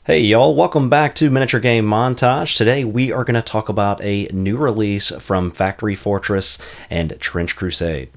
Hey y'all, welcome back to Miniature Game Montage. Today we are going to talk about a new release from Factory Fortress and Trench Crusade.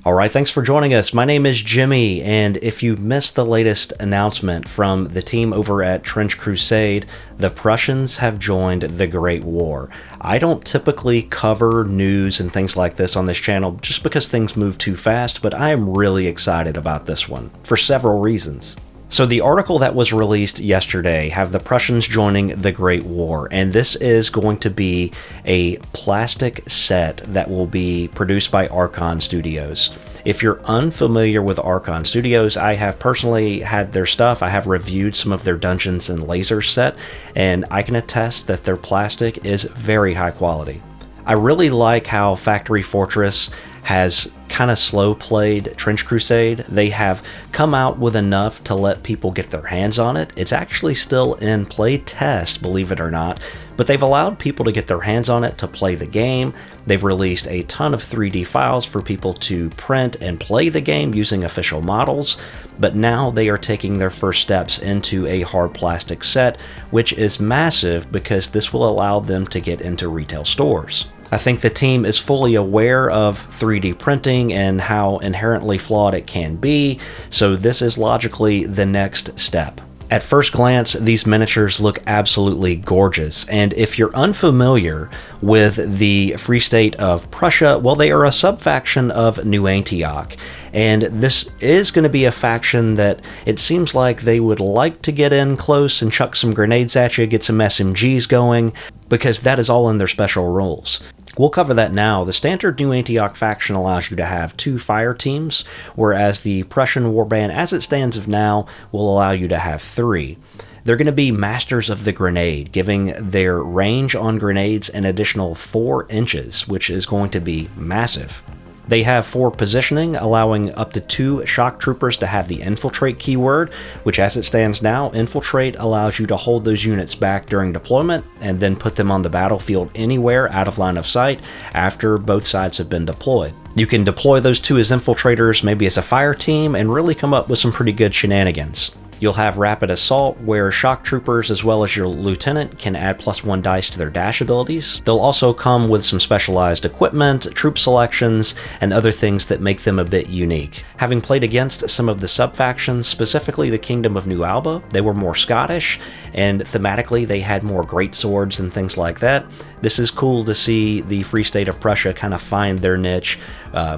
Alright, thanks for joining us. My name is Jimmy, and if you missed the latest announcement from the team over at Trench Crusade, the Prussians have joined the Great War. I don't typically cover news and things like this on this channel just because things move too fast, but I am really excited about this one for several reasons. So the article that was released yesterday have the Prussians joining the Great War, and this is going to be a plastic set that will be produced by Archon Studios. If you're unfamiliar with Archon Studios, I have personally had their stuff. I have reviewed some of their Dungeons and Lasers set, and I can attest that their plastic is very high quality. I really like how Factory Fortress has kind of slow played Trench Crusade. They have come out with enough to let people get their hands on it. It's actually still in play test, believe it or not, but they've allowed people to get their hands on it to play the game. They've released a ton of 3D files for people to print and play the game using official models, but now they are taking their first steps into a hard plastic set, which is massive because this will allow them to get into retail stores. I think the team is fully aware of 3D printing and how inherently flawed it can be, so this is logically the next step. At first glance, these miniatures look absolutely gorgeous, and if you're unfamiliar with the Free State of Prussia, well, they are a sub-faction of New Antioch, and this is going to be a faction that it seems like they would like to get in close and chuck some grenades at you, get some SMGs going, because that is all in their special roles. We'll cover that now. The standard New Antioch faction allows you to have 2 fire teams, whereas the Prussian warband, as it stands of now, will allow you to have 3. They're going to be masters of the grenade, giving their range on grenades an additional 4 inches, which is going to be massive. They have 4 positioning, allowing up to 2 shock troopers to have the infiltrate keyword, which as it stands now, infiltrate allows you to hold those units back during deployment and then put them on the battlefield anywhere out of line of sight after both sides have been deployed. You can deploy those 2 as infiltrators, maybe as a fire team, and really come up with some pretty good shenanigans. You'll have Rapid Assault, where shock troopers as well as your lieutenant can add +1 dice to their dash abilities. They'll also come with some specialized equipment, troop selections, and other things that make them a bit unique. Having played against some of the sub-factions, specifically the Kingdom of New Alba, they were more Scottish, and thematically they had more great swords and things like that. This is cool to see the Free State of Prussia kind of find their niche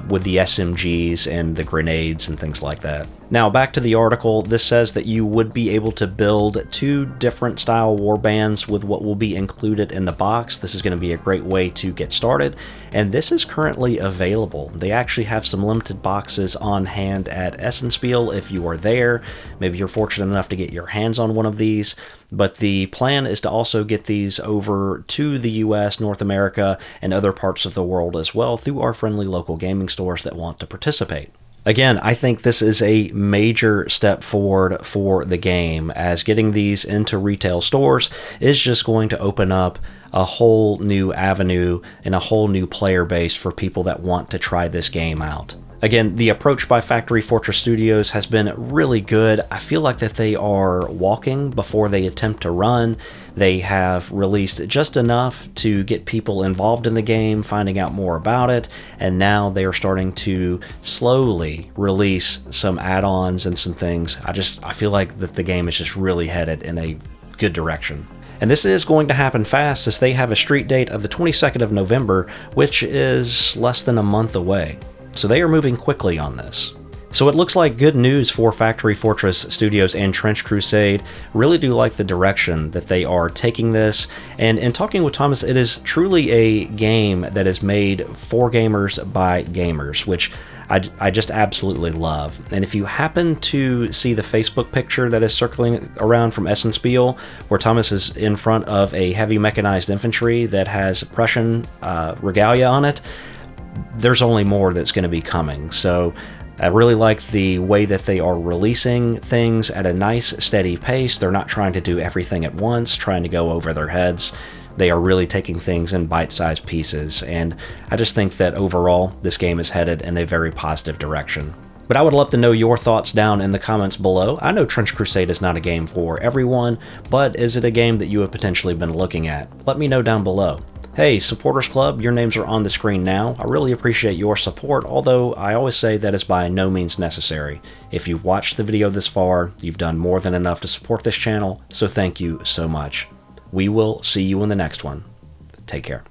with the SMGs and the grenades and things like that. Now back to the article, this says that you would be able to build 2 different style warbands with what will be included in the box. This is going to be a great way to get started, and this is currently available. They actually have some limited boxes on hand at Essenspiel if you are there. Maybe you're fortunate enough to get your hands on one of these, but the plan is to also get these over to the US, North America, and other parts of the world as well through our friendly local gaming stores that want to participate. Again, I think this is a major step forward for the game, as getting these into retail stores is just going to open up a whole new avenue and a whole new player base for people that want to try this game out. Again, the approach by Factory Fortress Studios has been really good. I feel like that they are walking before they attempt to run. They have released just enough to get people involved in the game, finding out more about it, and now they are starting to slowly release some add-ons and some things. I feel like that the game is just really headed in a good direction. And this is going to happen fast, as they have a street date of the 22nd of November, which is less than a month away. So they are moving quickly on this. So it looks like good news for Factory Fortress Studios and Trench Crusade. Really do like the direction that they are taking this. And in talking with Thomas, it is truly a game that is made for gamers by gamers, which I just absolutely love. And if you happen to see the Facebook picture that is circling around from Essenspiel, where Thomas is in front of a heavy mechanized infantry that has Prussian regalia on it, there's only more that's going to be coming. So I really like the way that they are releasing things at a nice, steady pace. They're not trying to do everything at once, trying to go over their heads. They are really taking things in bite-sized pieces, and I just think that overall, this game is headed in a very positive direction. But I would love to know your thoughts down in the comments below. I know Trench Crusade is not a game for everyone, but is it a game that you have potentially been looking at? Let me know down below. Hey, Supporters Club, your names are on the screen now. I really appreciate your support, although I always say that is by no means necessary. If you've watched the video this far, you've done more than enough to support this channel, so thank you so much. We will see you in the next one. Take care.